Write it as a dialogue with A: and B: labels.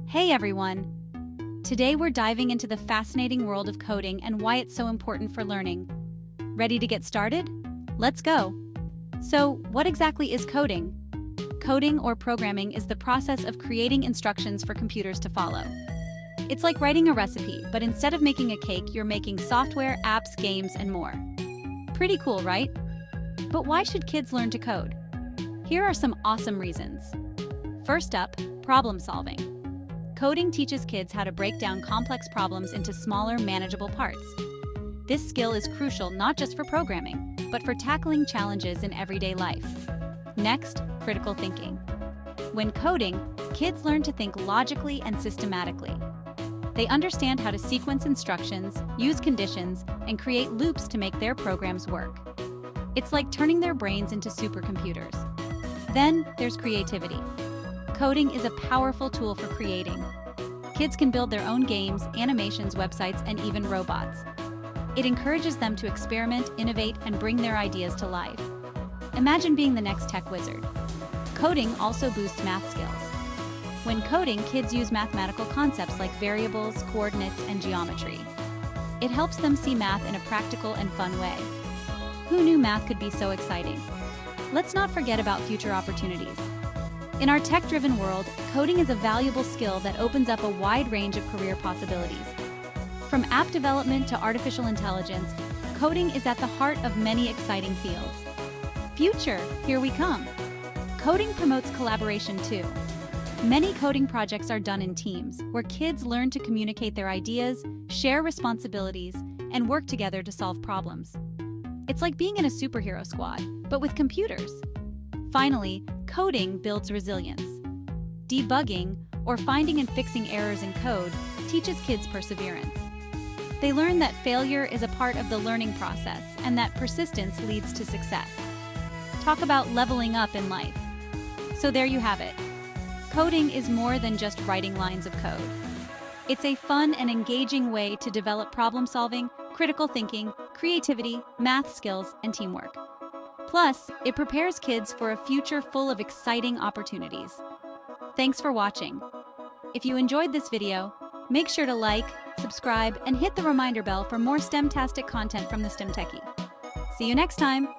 A: Hey everyone! Today we're diving into the fascinating world of coding and why it's so important for learning. Ready to get started? Let's go! So, what exactly is coding? Coding or programming is the process of creating instructions for computers to follow. It's like writing a recipe, but instead of making a cake, you're making software, apps, games, and more. Pretty cool, right? But why should kids learn to code? Here are some awesome reasons. First up, problem solving. Coding teaches kids how to break down complex problems into smaller, manageable parts. This skill is crucial not just for programming, but for tackling challenges in everyday life. Next, critical thinking. When coding, kids learn to think logically and systematically. They understand how to sequence instructions, use conditions, and create loops to make their programs work. It's like turning their brains into supercomputers. Then there's creativity. Coding is a powerful tool for creating. Kids can build their own games, animations, websites, and even robots. It encourages them to experiment, innovate, and bring their ideas to life. Imagine being the next tech wizard. Coding also boosts math skills. When coding, kids use mathematical concepts like variables, coordinates, and geometry. It helps them see math in a practical and fun way. Who knew math could be so exciting? Let's not forget about future opportunities. In our tech-driven world, coding is a valuable skill that opens up a wide range of career possibilities. From app development to artificial intelligence, coding is at the heart of many exciting fields. Future, here we come. Coding promotes collaboration too. Many coding projects are done in teams, where kids learn to communicate their ideas, share responsibilities, and work together to solve problems. It's like being in a superhero squad, but with computers. Finally, coding builds resilience. Debugging, or finding and fixing errors in code, teaches kids perseverance. They learn that failure is a part of the learning process and that persistence leads to success. Talk about leveling up in life. So there you have it. Coding is more than just writing lines of code. It's a fun and engaging way to develop problem-solving, critical thinking, creativity, math skills, and teamwork. Plus, it prepares kids for a future full of exciting opportunities. Thanks for watching. If you enjoyed this video, make sure to like, subscribe, and hit the reminder bell for more STEM-tastic content from the STEM Techie. See you next time!